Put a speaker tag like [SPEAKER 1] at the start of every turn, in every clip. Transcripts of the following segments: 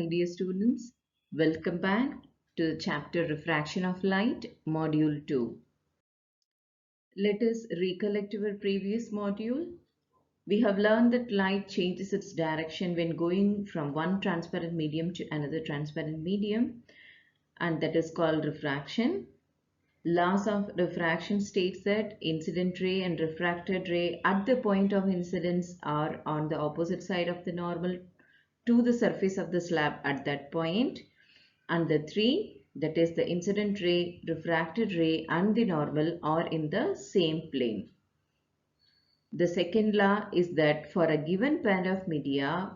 [SPEAKER 1] my dear students. Welcome back to the chapter Refraction of Light, Module 2. Let us recollect our previous module. We have learned that light changes its direction when going from one transparent medium to another transparent medium, and that is called refraction. Laws of refraction states that incident ray and refracted ray at the point of incidence are on the opposite side of the normal to the surface of the slab at that point, and the three, that is the incident ray, refracted ray and the normal, are in the same plane. The second law is that for a given pair of media,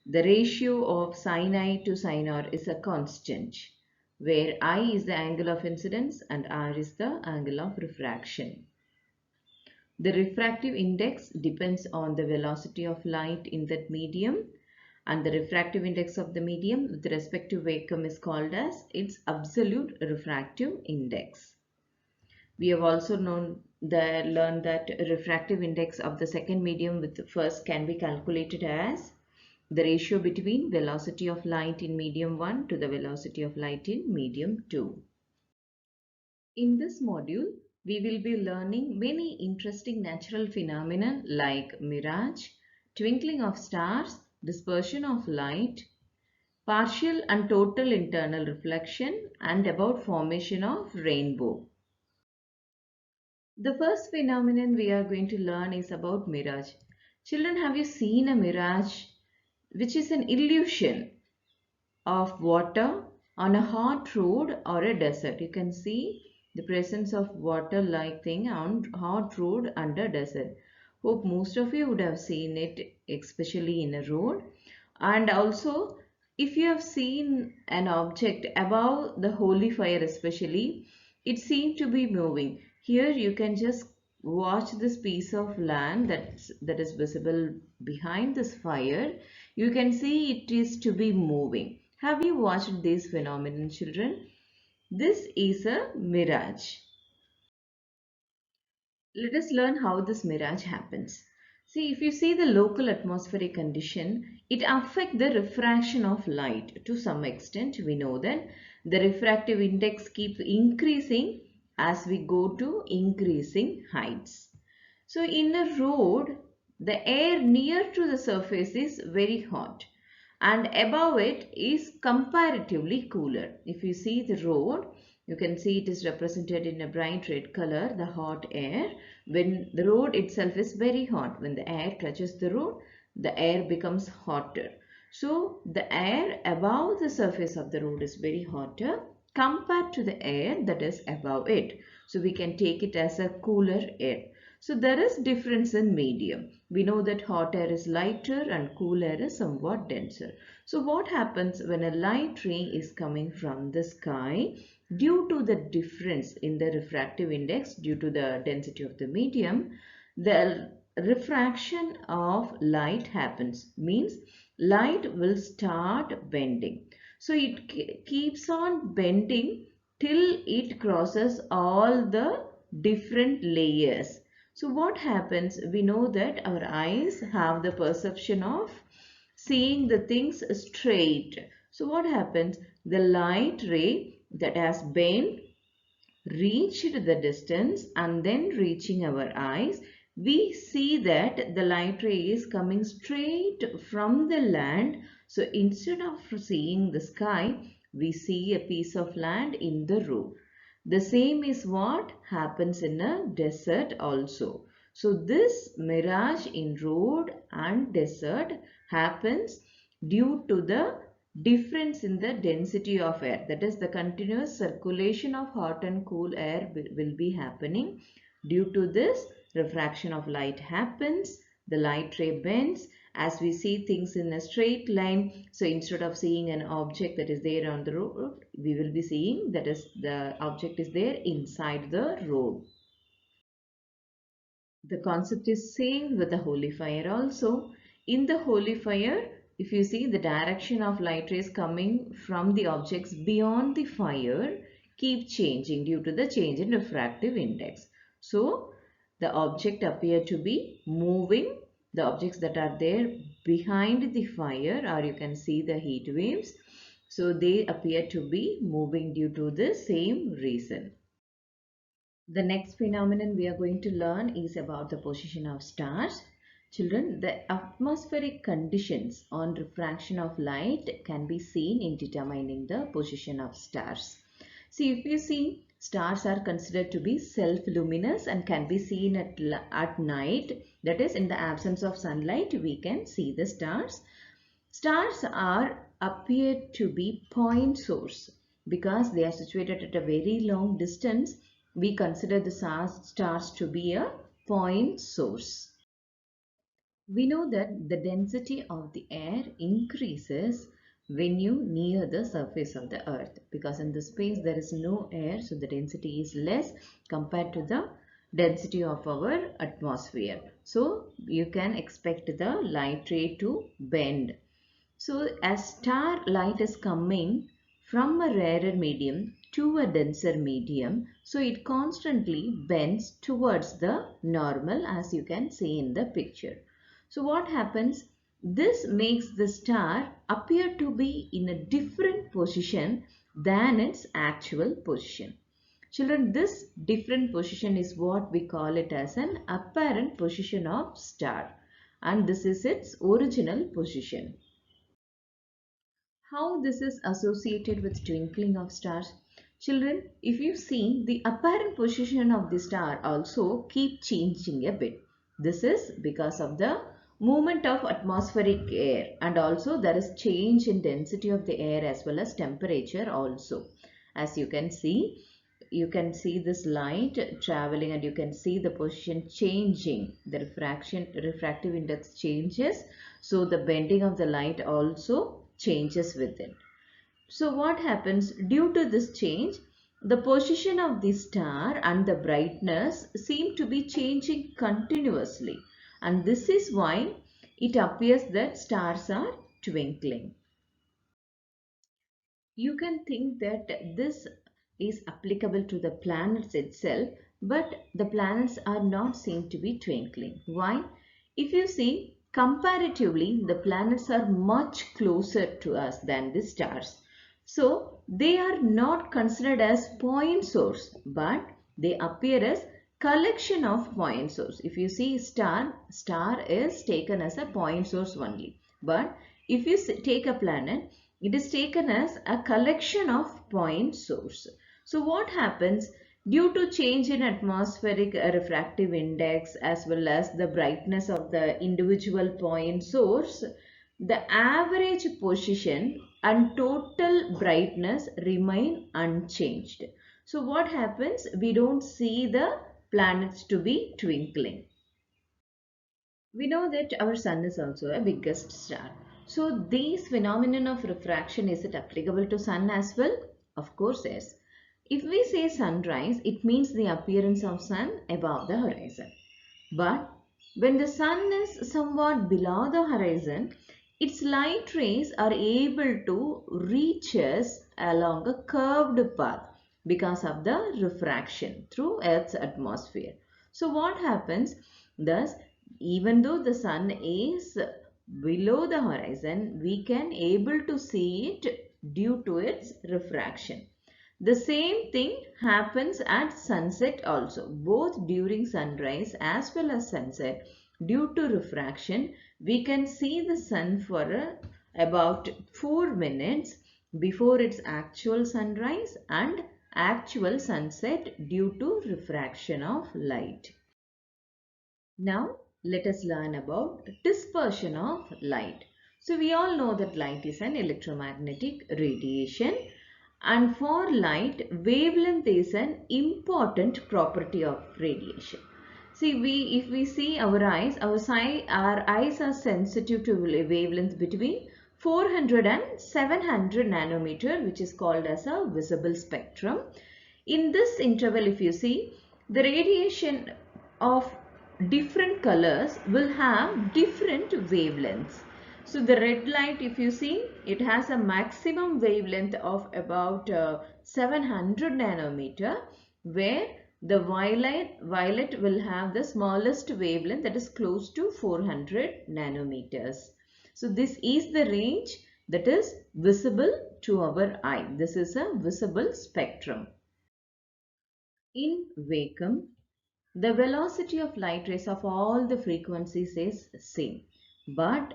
[SPEAKER 1] the ratio of sin I to sin R is a constant, where I is the angle of incidence and R is the angle of refraction. The refractive index depends on the velocity of light in that medium, and the refractive index of the medium with respect to vacuum is called as its absolute refractive index. We have also learned that refractive index of the second medium with the first can be calculated as the ratio between velocity of light in medium 1 to the velocity of light in medium 2. In this module, we will be learning many interesting natural phenomena like mirage, twinkling of stars, dispersion of light, partial and total internal reflection, and about formation of rainbow. The first phenomenon we are going to learn is about mirage. Children, have you seen a mirage, which is an illusion of water on a hot road or a desert? You can see the presence of water like thing on hot road under desert. Hope most of you would have seen it, especially in a road. And also, if you have seen an object above the holy fire especially, it seemed to be moving. Here you can just watch this piece of land that is visible behind this fire. You can see it is to be moving. Have you watched this phenomenon, children? This is a mirage. Let us learn how this mirage happens. See, if you see the local atmospheric condition, it affects the refraction of light to some extent. We know that the refractive index keeps increasing as we go to increasing heights. So in a road, the air near to the surface is very hot, and above it is comparatively cooler. If you see the road, you can see it is represented in a bright red color, the hot air. When the road itself is very hot, when the air touches the road, the air becomes hotter. So the air above the surface of the road is very hotter compared to the air that is above it. So we can take it as a cooler air. So there is difference in medium. We know that hot air is lighter and cool air is somewhat denser. So what happens when a light ray is coming from the sky? Due to the difference in the refractive index, due to the density of the medium, the refraction of light happens. Means light will start bending. So it keeps on bending till it crosses all the different layers. So what happens? We know that our eyes have the perception of seeing the things straight. So what happens? The light ray that has bent reached the distance and then reaching our eyes, we see that the light ray is coming straight from the land. So instead of seeing the sky, we see a piece of land in the road. The same is what happens in a desert also. So this mirage in road and desert happens due to the difference in the density of air. That is, the continuous circulation of hot and cool air will be happening. Due to this, refraction of light happens. The light ray bends as we see things in a straight line. So instead of seeing an object that is there on the road, we will be seeing that is the object is there inside the road. The concept is same with the holy fire also. In the holy fire, if you see, the direction of light rays coming from the objects beyond the fire keep changing due to the change in refractive index. So the object appear to be moving. The objects that are there behind the fire, or you can see the heat waves. So they appear to be moving due to the same reason. The next phenomenon we are going to learn is about the position of stars. Children, the atmospheric conditions on refraction of light can be seen in determining the position of stars. See, if you see, stars are considered to be self-luminous and can be seen at night. That is, in the absence of sunlight, we can see the stars. Stars appear to be point source because they are situated at a very long distance. We consider the stars to be a point source. We know that the density of the air increases when you near the surface of the earth, because in the space there is no air, so the density is less compared to the density of our atmosphere. So you can expect the light ray to bend. So as star light is coming from a rarer medium to a denser medium, so it constantly bends towards the normal, as you can see in the picture. So what happens? This makes the star appear to be in a different position than its actual position. Children, this different position is what we call it as an apparent position of star, and this is its original position. How this is associated with twinkling of stars? Children, if you see, the apparent position of the star also keep changing a bit. This is because of the movement of atmospheric air, and also there is change in density of the air as well as temperature also. As you can see this light traveling, and you can see the position changing. The refractive index changes, so the bending of the light also changes with it. So what happens due to this change? The position of the star and the brightness seem to be changing continuously, and this is why it appears that stars are twinkling. You can think that this is applicable to the planets itself, but the planets are not seen to be twinkling. Why? If you see, comparatively, the planets are much closer to us than the stars. So, they are not considered as point source, but they appear as collection of point source. If you see star is taken as a point source only. But if you take a planet, it is taken as a collection of point source. So what happens? Due to change in atmospheric refractive index as well as the brightness of the individual point source, the average position and total brightness remain unchanged. So what happens? We don't see the planets to be twinkling. We know that our sun is also a biggest star. So these phenomenon of refraction, is it applicable to sun as well? Of course, yes. If we say sunrise, it means the appearance of sun above the horizon. But when the sun is somewhat below the horizon, its light rays are able to reach us along a curved path because of the refraction through Earth's atmosphere. So what happens? Thus, even though the sun is below the horizon, we can able to see it due to its refraction. The same thing happens at sunset also. Both during sunrise as well as sunset, due to refraction, we can see the sun for about 4 minutes before its actual sunrise and actual sunset due to refraction of light. Now, let us learn about dispersion of light. So, we all know that light is an electromagnetic radiation, and for light, wavelength is an important property of radiation. See, if we see our eyes, our eyes are sensitive to wavelength between 400 and 700 nanometer, which is called as a visible spectrum. In this interval, if you see, the radiation of different colors will have different wavelengths. So the red light, if you see, it has a maximum wavelength of about 700 nanometer, where the violet will have the smallest wavelength, that is close to 400 nanometers. So this is the range that is visible to our eye. This is a visible spectrum. In vacuum, the velocity of light rays of all the frequencies is same. But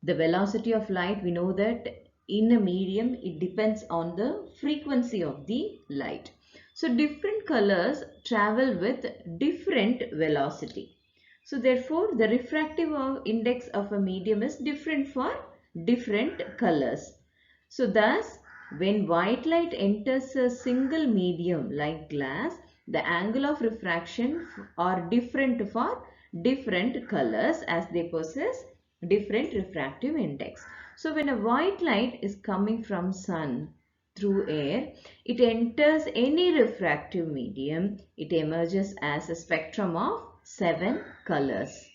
[SPEAKER 1] the velocity of light, we know that in a medium, it depends on the frequency of the light. So different colors travel with different velocity. So therefore, the refractive index of a medium is different for different colors. So thus, when white light enters a single medium like glass, the angle of refraction are different for different colors as they possess different refractive index. So when a white light is coming from sun through air, it enters any refractive medium, it emerges as a spectrum of 7 colors.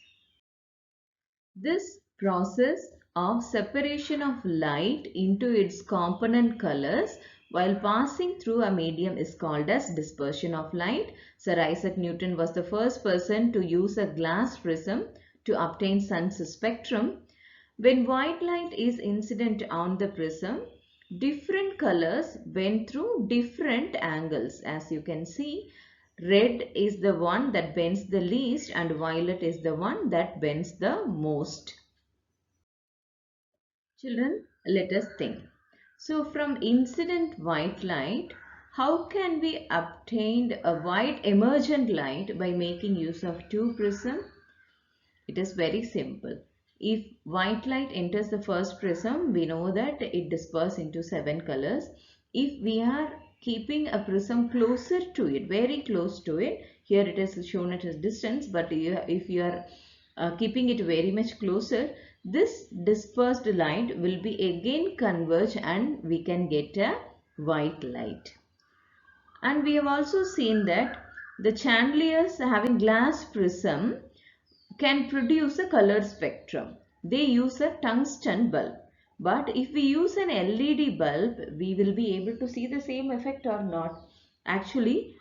[SPEAKER 1] This process of separation of light into its component colors while passing through a medium is called as dispersion of light. Sir Isaac Newton was the first person to use a glass prism to obtain sun's spectrum. When white light is incident on the prism, different colors went through different angles. As you can see, red is the one that bends the least and violet is the one that bends the most. Children, let us think. So from incident white light, how can we obtain a white emergent light by making use of two prisms? It is very simple. If white light enters the first prism, we know that it disperses into 7 colors. If we are keeping a prism closer to it, very close to it, here it is shown at a distance, but if you are keeping it very much closer, this dispersed light will be again converged and we can get a white light. And we have also seen that the chandeliers having glass prism can produce a color spectrum. They use a tungsten bulb. But if we use an LED bulb, we will be able to see the same effect or not? Actually,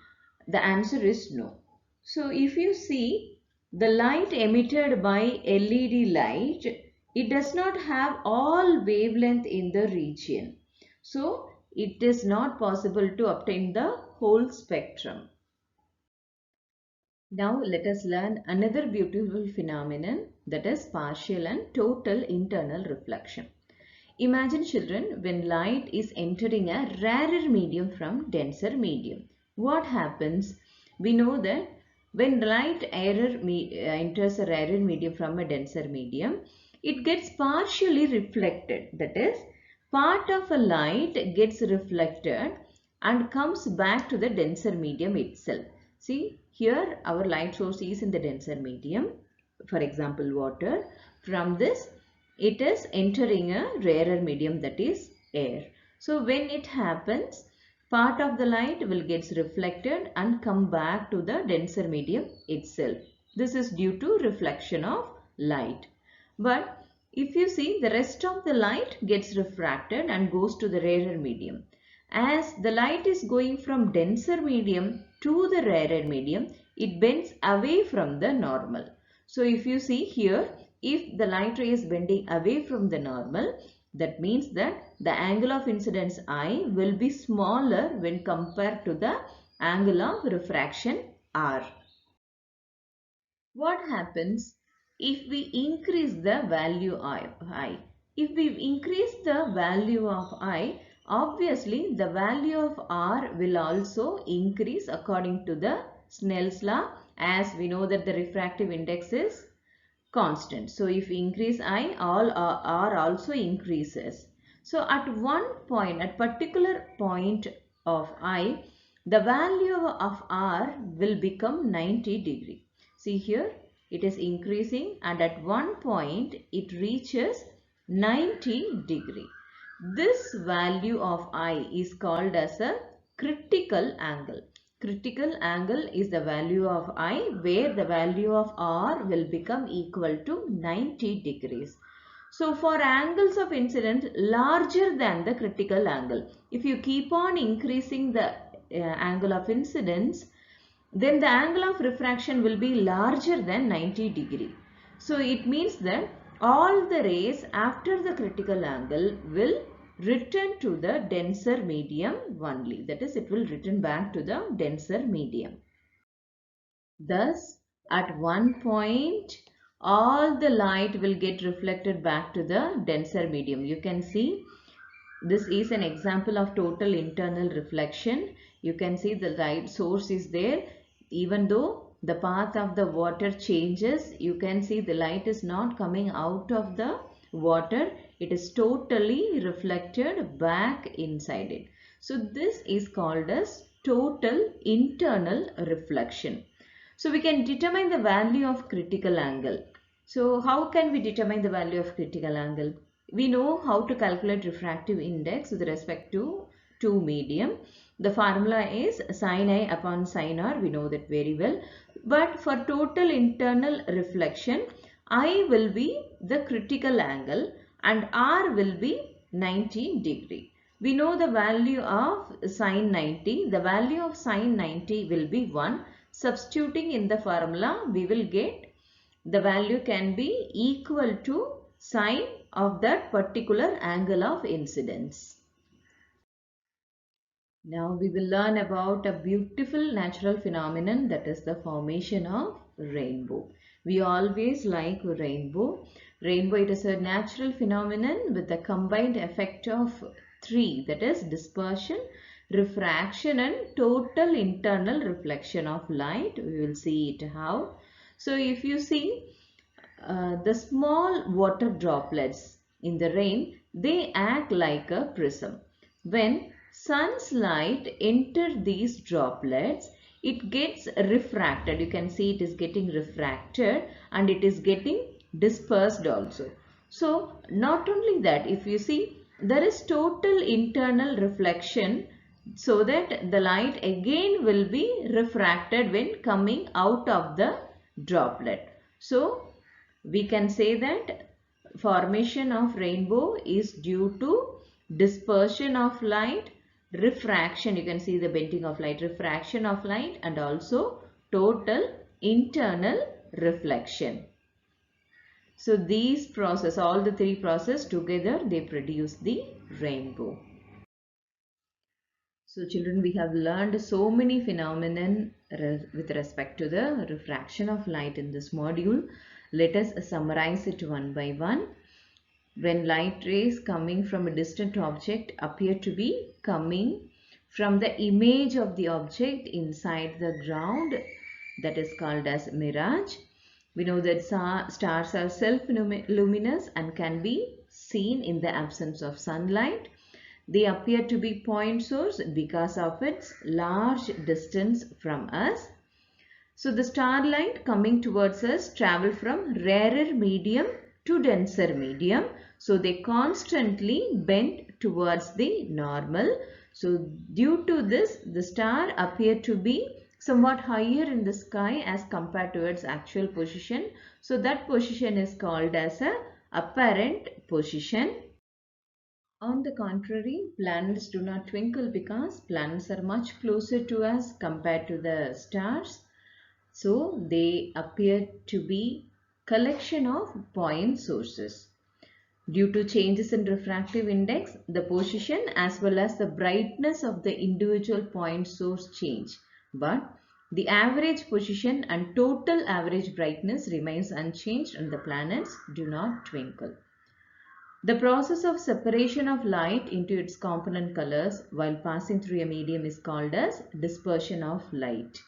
[SPEAKER 1] the answer is no. So if you see the light emitted by LED light, it does not have all wavelength in the region. So it is not possible to obtain the whole spectrum. Now let us learn another beautiful phenomenon, that is partial and total internal reflection. Imagine, children, when light is entering a rarer medium from denser medium. What happens? We know that when light enters a rarer medium from a denser medium, it gets partially reflected. That is, part of a light gets reflected and comes back to the denser medium itself. See, here our light source is in the denser medium, for example water. From this, it is entering a rarer medium, that is air. So when it happens, part of the light will get reflected and come back to the denser medium itself. This is due to reflection of light. But if you see, the rest of the light gets refracted and goes to the rarer medium. As the light is going from denser medium to the rarer medium, it bends away from the normal. So if you see here, if the light ray is bending away from the normal, that means that the angle of incidence I will be smaller when compared to the angle of refraction R. What happens if we increase the value of I? If we increase the value of I, obviously the value of R will also increase according to the Snell's law, as we know that the refractive index is constant. So if we increase I, all R also increases. So at one point, at particular point of I, the value of R will become 90 degree. See here, it is increasing and at one point it reaches 90 degree. This value of I is called as a critical angle. Critical angle is the value of I where the value of R will become equal to 90 degrees. So for angles of incidence larger than the critical angle, if you keep on increasing the angle of incidence, then the angle of refraction will be larger than 90 degree. So it means that all the rays after the critical angle will return to the denser medium only. That is, it will return back to the denser medium. Thus, at one point, all the light will get reflected back to the denser medium. You can see this is an example of total internal reflection. You can see the light source is there. Even though the path of the water changes, you can see the light is not coming out of the water. It is totally reflected back inside it. So this is called as total internal reflection. So we can determine the value of critical angle. So how can we determine the value of critical angle? We know how to calculate refractive index with respect to two medium. The formula is sin I upon sin R. We know that very well. But for total internal reflection, I will be the critical angle and R will be 90 degree. We know the value of sin 90. The value of sin 90 will be 1. Substituting in the formula, we will get the value can be equal to sine of that particular angle of incidence. Now we will learn about a beautiful natural phenomenon, that is the formation of rainbow. We always like rainbow. Rainbow, it is a natural phenomenon with the combined effect of three, that is dispersion, refraction and total internal reflection of light. We will see it how. So if you see the small water droplets in the rain, they act like a prism. When sun's light enters these droplets, it gets refracted. You can see it is getting refracted and it is getting dispersed also. So not only that, if you see, there is total internal reflection, so that the light again will be refracted when coming out of the droplet. So we can say that formation of rainbow is due to dispersion of light, refraction, you can see the bending of light, refraction of light, and also total internal reflection. So these process, all the three processes together, they produce the rainbow. So children, we have learned so many phenomena with respect to the refraction of light in this module. Let us summarize it one by one. When light rays coming from a distant object appear to be coming from the image of the object inside the ground, that is called as mirage. We know that stars are self-luminous and can be seen in the absence of sunlight. They appear to be point source because of its large distance from us. So the starlight coming towards us travel from rarer medium to denser medium. So they constantly bend towards the normal. So due to this, the star appear to be somewhat higher in the sky as compared to its actual position. So that position is called as a apparent position. On the contrary, planets do not twinkle because planets are much closer to us compared to the stars. So they appear to be collection of point sources. Due to changes in refractive index, the position as well as the brightness of the individual point source change. But the average position and total average brightness remains unchanged and the planets do not twinkle. The process of separation of light into its component colors while passing through a medium is called as dispersion of light.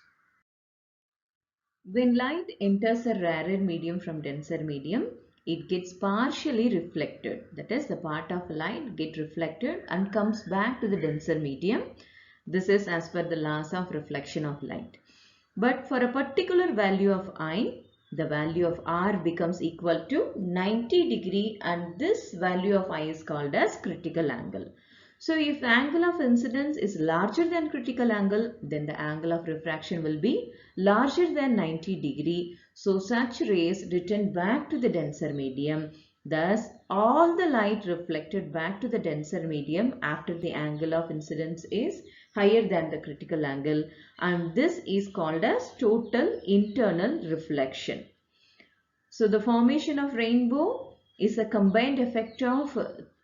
[SPEAKER 1] When light enters a rarer medium from denser medium, it gets partially reflected. That is, the part of light gets reflected and comes back to the denser medium. This is as per the laws of reflection of light. But for a particular value of I, the value of R becomes equal to 90 degree and this value of I is called as critical angle. So if angle of incidence is larger than critical angle, then the angle of refraction will be larger than 90 degree. So such rays return back to the denser medium. Thus, all the light reflected back to the denser medium after the angle of incidence is higher than the critical angle, and this is called as total internal reflection. So the formation of rainbow is a combined effect of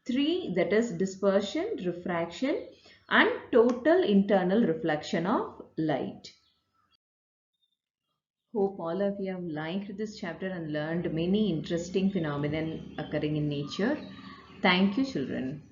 [SPEAKER 1] three, that is dispersion, refraction and total internal reflection of light. Hope all of you have liked this chapter and learned many interesting phenomena occurring in nature. Thank you, children.